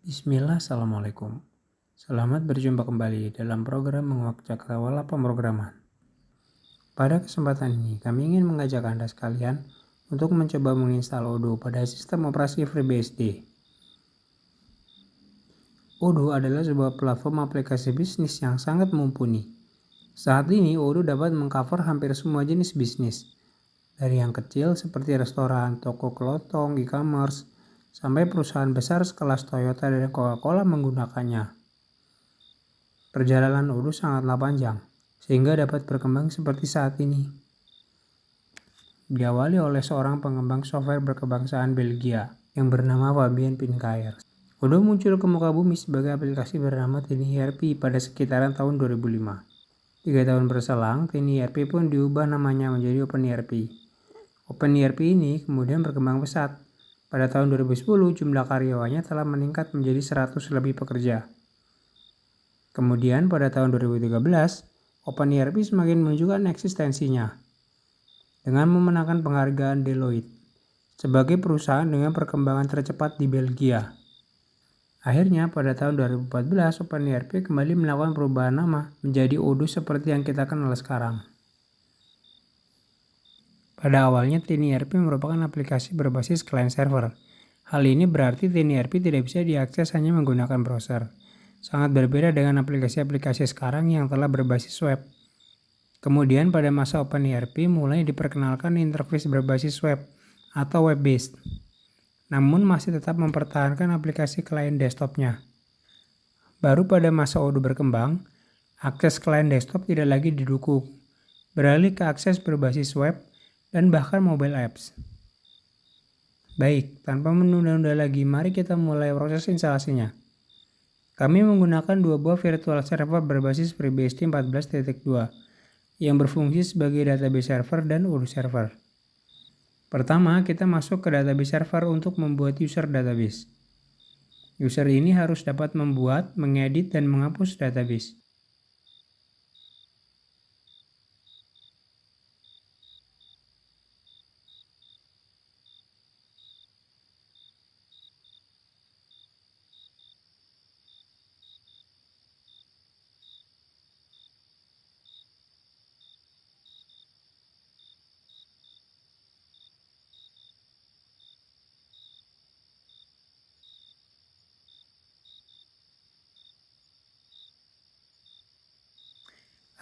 Bismillah, Assalamualaikum. Selamat berjumpa kembali dalam program Menguak Cakrawala Pemrograman. Pada kesempatan ini, kami ingin mengajak Anda sekalian untuk mencoba menginstal Odoo pada sistem operasi FreeBSD. Odoo adalah sebuah platform aplikasi bisnis yang sangat mumpuni. Saat ini, Odoo dapat mengcover hampir semua jenis bisnis, dari yang kecil seperti restoran, toko kelotong, e-commerce, sampai perusahaan besar sekelas Toyota dan Coca-Cola menggunakannya. Perjalanan Odoo sangatlah panjang, sehingga dapat berkembang seperti saat ini. Diawali oleh seorang pengembang software berkebangsaan Belgia yang bernama Fabien Pincaer. Odoo muncul ke muka bumi sebagai aplikasi bernama TinyERP pada sekitaran tahun 2005. 3 tahun berselang, TinyERP pun diubah namanya menjadi OpenERP. OpenERP ini kemudian berkembang pesat. Pada tahun 2010, jumlah karyawannya telah meningkat menjadi 100 lebih pekerja. Kemudian pada tahun 2013, OpenERP semakin menunjukkan eksistensinya dengan memenangkan penghargaan Deloitte sebagai perusahaan dengan perkembangan tercepat di Belgia. Akhirnya pada tahun 2014, OpenERP kembali melakukan perubahan nama menjadi Odoo seperti yang kita kenal sekarang. Pada awalnya TinyERP merupakan aplikasi berbasis client server. Hal ini berarti TinyERP tidak bisa diakses hanya menggunakan browser. Sangat berbeda dengan aplikasi-aplikasi sekarang yang telah berbasis web. Kemudian pada masa OpenERP mulai diperkenalkan interface berbasis web atau web-based, namun masih tetap mempertahankan aplikasi klien desktopnya. Baru pada masa Odoo berkembang, akses klien desktop tidak lagi didukung, beralih ke akses berbasis web dan bahkan mobile apps. Baik, tanpa menunda-nunda lagi, mari kita mulai proses instalasinya. Kami menggunakan dua buah virtual server berbasis FreeBSD 14.2 yang berfungsi sebagai database server dan Odoo server. Pertama, kita masuk ke database server untuk membuat user database. User ini harus dapat membuat, mengedit, dan menghapus database.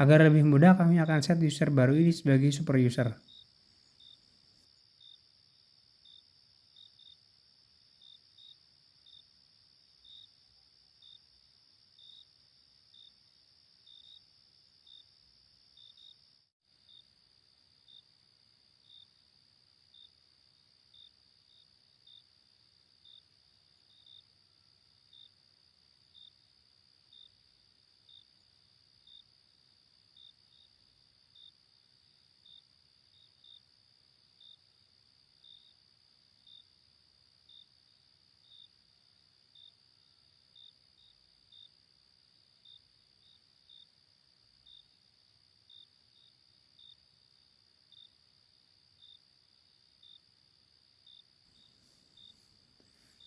Agar lebih mudah, kami akan set user baru ini sebagai super user.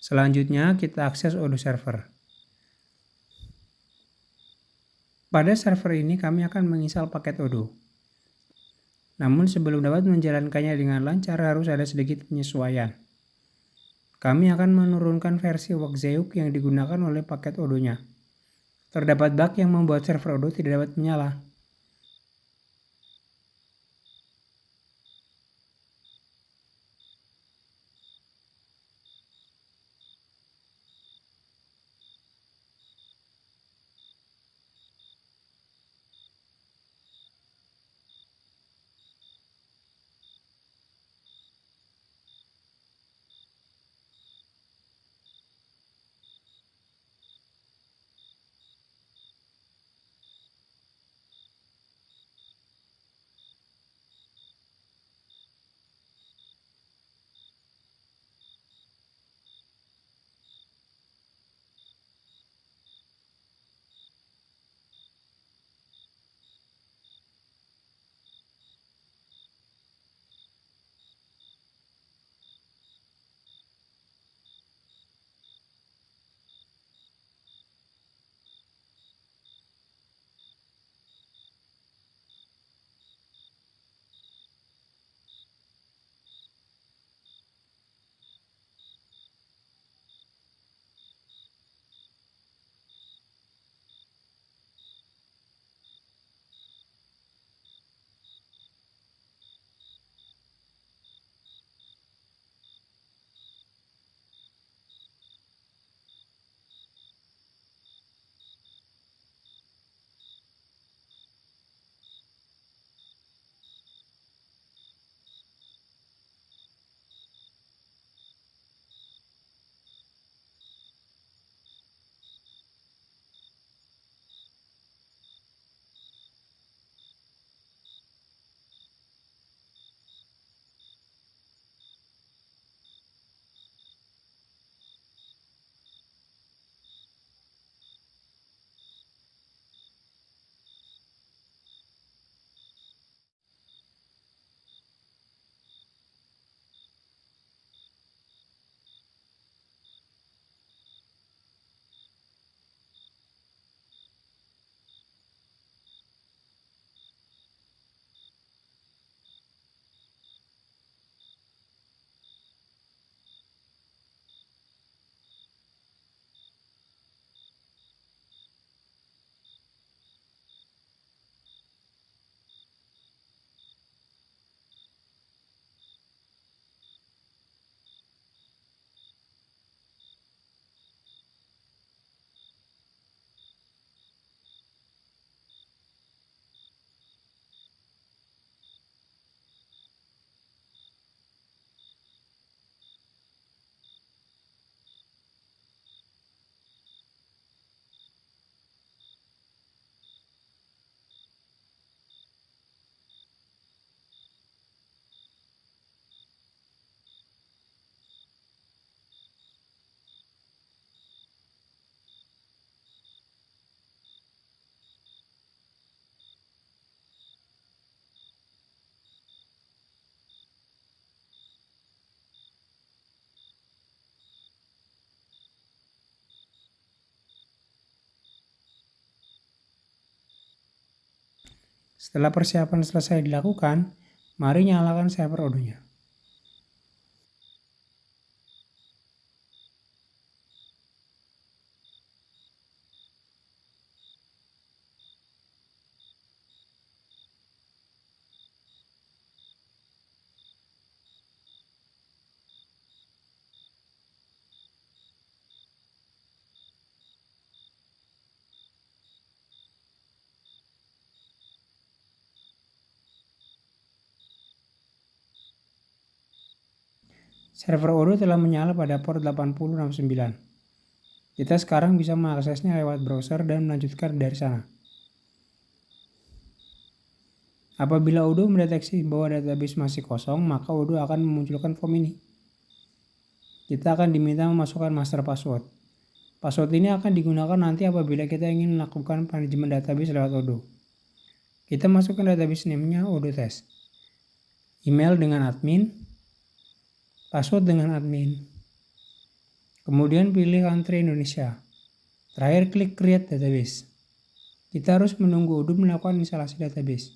Selanjutnya, kita akses Odoo server. Pada server ini, kami akan menginstal paket Odoo. Namun sebelum dapat menjalankannya dengan lancar, harus ada sedikit penyesuaian. Kami akan menurunkan versi Wagzeuk yang digunakan oleh paket Odoo-nya. Terdapat bug yang membuat server Odoo tidak dapat menyala. Setelah persiapan selesai dilakukan, mari nyalakan server Odoo-nya. Server Odoo telah menyala pada port 8069. Kita sekarang bisa mengaksesnya lewat browser dan melanjutkan dari sana. Apabila Odoo mendeteksi bahwa database masih kosong, maka Odoo akan memunculkan form ini. Kita akan diminta memasukkan master password. Password ini akan digunakan nanti apabila kita ingin melakukan manajemen database lewat Odoo. Kita masukkan database name-nya Odoo Test. Email dengan admin, password dengan admin. Kemudian pilih country Indonesia. Terakhir klik create database. Kita harus menunggu Odoo melakukan instalasi database.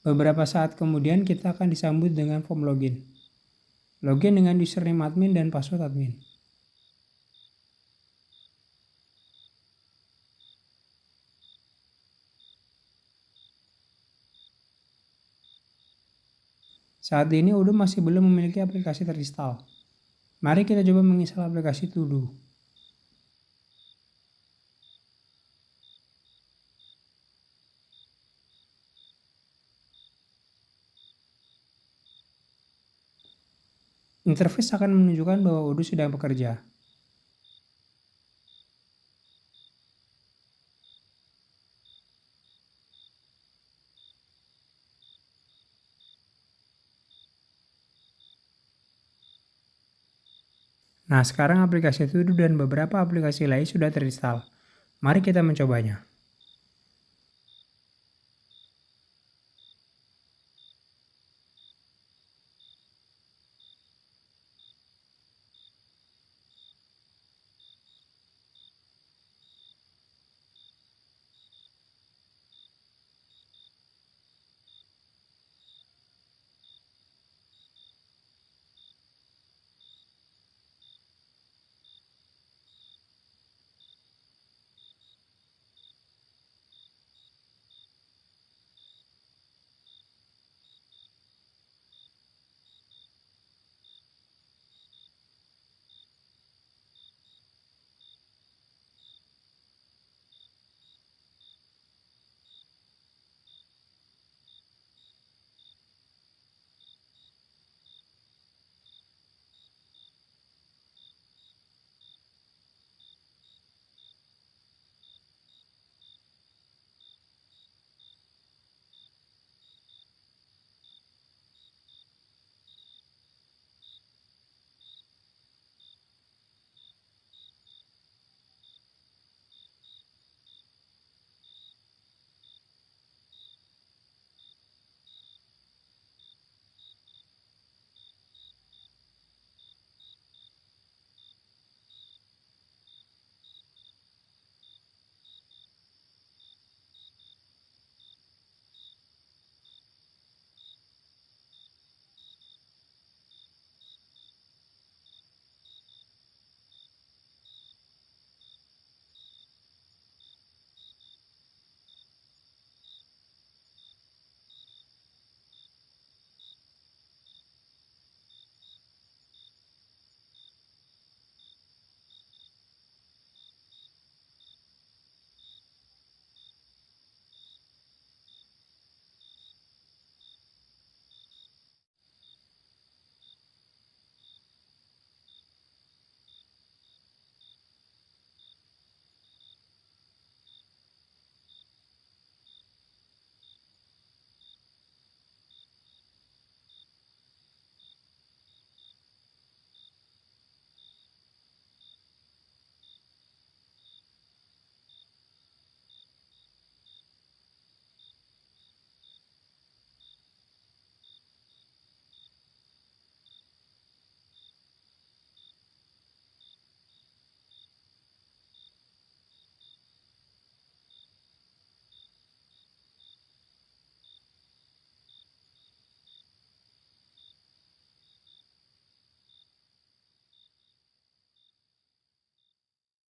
Beberapa saat kemudian kita akan disambut dengan form login. Login dengan username admin dan password admin. Saat ini Odoo masih belum memiliki aplikasi terinstall. Mari kita coba menginstal aplikasi To-Do. Interface akan menunjukkan bahwa Odoo sedang bekerja. Nah, sekarang aplikasi To-Do dan beberapa aplikasi lain sudah terinstall. Mari kita mencobanya.